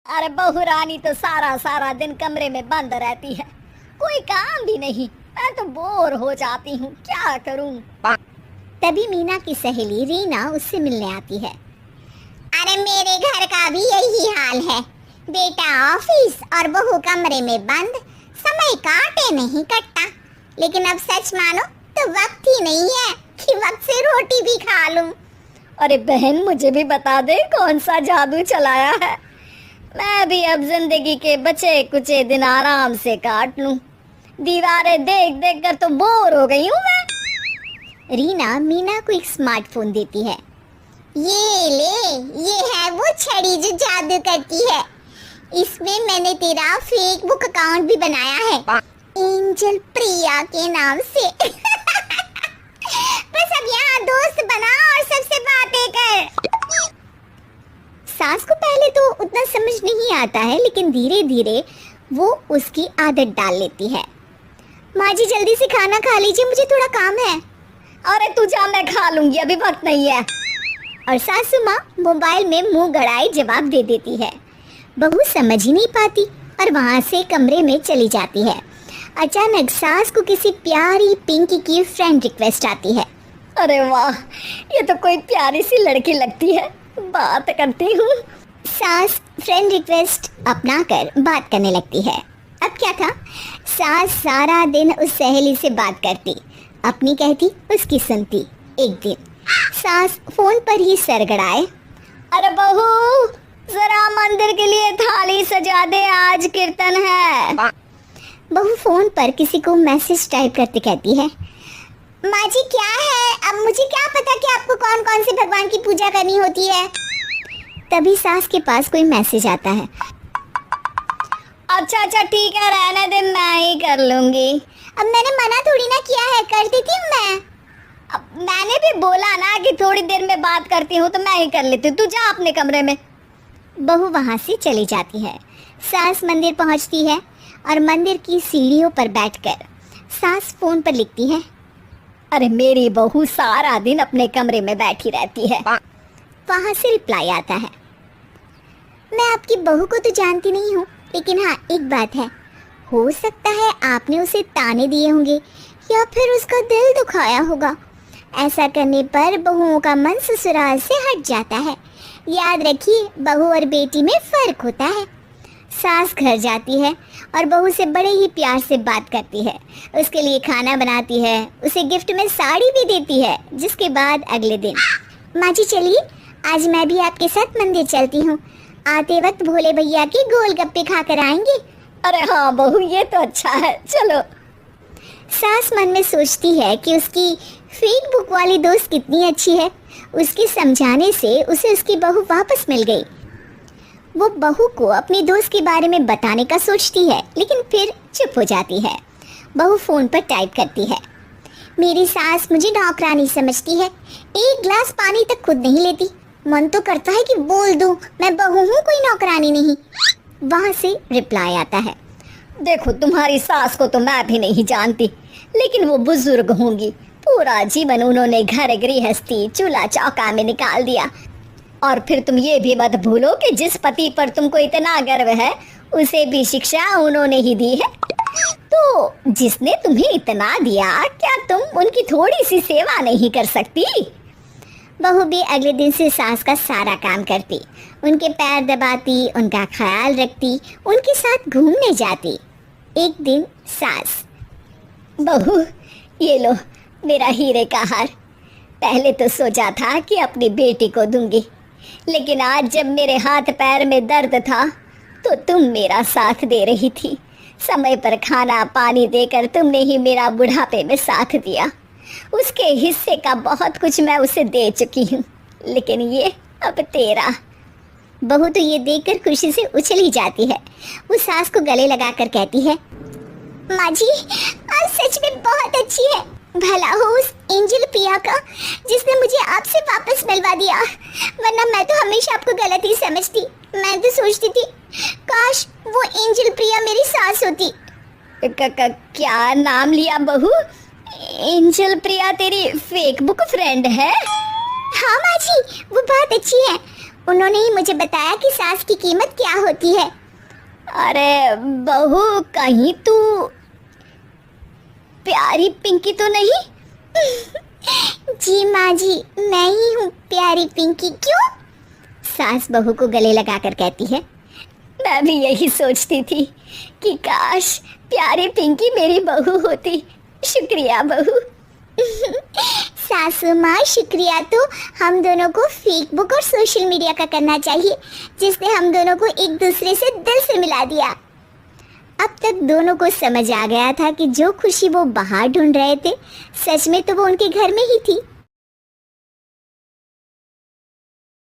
अरे बहू रानी तो सारा सारा दिन कमरे में बंद रहती है, कोई काम भी नहीं। मैं तो बोर हो जाती हूँ, क्या करूँ। तभी मीना की सहेली रीना उससे मिलने आती है। अरे मेरे घर का भी यही हाल है, बेटा ऑफिस और बहू कमरे में बंद, समय काटे नहीं कटता। लेकिन अब सच मानो तो वक्त ही नहीं है कि वक्त से रोटी भी खा लूं। अरे बहन, मुझे भी बता दे कौन सा जादू चलाया है। मैं भी अब जिंदगी के बचे कुचे दिन आराम से काट लूं। दीवारें देख देख कर तो बोर हो गई हूँ मैं। रीना मीना को एक स्मार्टफोन देती है। ये ले, ये है वो छड़ी जो जादू करती है। इसमें मैंने तेरा फेसबुक अकाउंट भी बनाया है, एंजल प्रिया के नाम से। बस अब यहाँ दोस्त बना और सबसे बातें कर। सास को पहले तो उतना समझ नहीं आता है, लेकिन धीरे धीरे वो उसकी आदत डाल लेती है। माँ जी जल्दी से खाना खा लीजिए, मुझे थोड़ा काम है। अरे तू जा, मैं खा लूंगी, अभी वक्त नहीं है। और सासू माँ मोबाइल में मुंह गड़ाए जवाब दे देती है। बहू समझ ही नहीं पाती और वहाँ से कमरे में चली जाती है। अचानक सास को किसी प्यारी पिंकी की फ्रेंड रिक्वेस्ट आती है। अरे वाह, ये तो कोई प्यारी सी लड़की लगती है, बात करती हूँ। सास फ्रेंड रिक्वेस्ट अपनाकर बात करने लगती है। अब क्या था, सास सारा दिन उस सहेली से बात करती, अपनी कहती उसकी सुनती। एक दिन सास फोन पर ही सरगड़ाए। अरे बहू, जरा मंदिर के लिए थाली सजा दे, आज कीर्तन है। बहू फोन पर किसी को मैसेज टाइप करते कहती है। माँ जी क्या है, अब मुझे क्या पता कि आपको कौन कौन से भगवान की पूजा करनी होती है। तभी सास के पास कोई मैसेज आता है। अच्छा अच्छा ठीक है, रहने दे, मैं ही कर लूंगी। अब मैंने मना थोड़ी ना किया है, कर देती हूँ मैं। अब मैंने भी बोला ना कि थोड़ी देर में बात करती हूँ, तो मैं ही कर लेती हूँ, तू जा अपने कमरे में। बहू वहाँ से चली जाती है। सास मंदिर पहुँचती है और मंदिर की सीढ़ियों पर बैठकर सास फोन पर लिखती है। अरे मेरी बहू सारा दिन अपने कमरे में बैठी रहती है। वहाँ से रिप्लाई आता है। मैं आपकी बहू को तो जानती नहीं हूँ, लेकिन हाँ एक बात है, हो सकता है आपने उसे ताने दिए होंगे या फिर उसका दिल दुखाया होगा। ऐसा करने पर बहुओं का मन ससुराल से हट जाता है। याद रखिए, बहू और बेटी में फर्क होता है। सास घर जाती है और बहू से बड़े ही प्यार से बात करती है, उसके लिए खाना बनाती है, उसे गिफ्ट में साड़ी भी देती है। जिसके बाद अगले दिन, माँ जी चलिए, आज मैं भी आपके साथ मंदिर चलती हूँ, आते वक्त भोले भैया के गोलगप्पे खा कर आएंगे। अरे हाँ बहू, ये तो अच्छा है, चलो। सास मन में सोचती है कि उसकी फेसबुक वाली दोस्त कितनी अच्छी है। उसके समझाने से उसे उसकी बहू वापस मिल गई। वो बहू को अपनी दोस्त के बारे में बताने का सोचती है, लेकिन फिर चुप हो जाती है। बहू फोन पर टाइप करती है। मेरी सास मुझे नौकरानी समझती है, एक गिलास पानी तक खुद नहीं लेती। मन तो करता है कि बोल दूं, मैं बहू हूँ, कोई नौकरानी नहीं। वहाँ से रिप्लाई आता है। देखो, तुम्हारी सास को तो मैं भी नहीं जानती, लेकिन वो बुजुर्ग होंगी। पूरा जीवन उन्होंने घर गृहस्थी चूल्हा चौका में निकाल दिया। और फिर तुम ये भी मत भूलो कि जिस पति पर तुमको इतना गर्व है, उसे भी शिक्षा उन्होंने ही दी है। तो जिसने तुम्हें इतना दिया, क्या तुम उनकी थोड़ी सी सेवा नहीं कर सकती? बहू भी अगले दिन से सास का सारा काम करती, उनके पैर दबाती, उनका ख्याल रखती, उनके साथ घूमने जाती। एक दिन सास, बहू ये लो मेरा हीरे का हार। पहले तो सोचा था कि अपनी बेटी को दूंगी, लेकिन आज जब मेरे हाथ पैर में दर्द था तो तुम मेरा साथ दे रही थी। समय पर खाना पानी देकर तुमने ही मेरा बुढ़ापे में साथ दिया। उसके हिस्से का बहुत कुछ मैं उसे दे चुकी हूँ, लेकिन ये अब तेरा। बहू तो ये देखकर खुशी से उछल ही जाती है। वो सास को गले लगाकर कहती है, माँ जी आज सच में बहुत अच्छी है। भला हो उस एंजल प्रिया का जिसने मुझे आपसे वापस मिलवा दिया, वरना मैं तो हमेशा आपको गलत ही समझती। मैं तो सोचती थी काश वो एंजल प्रिया मेरी सास होती। क्या नाम लिया बहू? एंजल प्रिया तेरी फेसबुक फ्रेंड है? हाँ माँ जी, वो बहुत अच्छी है। उन्होंने ही मुझे बताया कि सास की कीमत क्या होती है। अरे बहू, कहीं तू प्यारी पिंकी तो नहीं? जी माँ जी, मैं ही हूँ प्यारी पिंकी। क्यों? सास बहू को गले लगाकर कहती है। मैं भी यही सोचती थी कि काश प्यारी पिंकी मेरी बहू होती। शुक्रिया बहू। सासू माँ, शुक्रिया तो हम दोनों को फेसबुक और सोशल मीडिया का करना चाहिए, जिसने हम दोनों को एक दूसरे से दिल से मिला दिया। अब तक दोनों को समझ आ गया था कि जो खुशी वो बाहर ढूंढ रहे थे, सच में तो वो उनके घर में ही थी।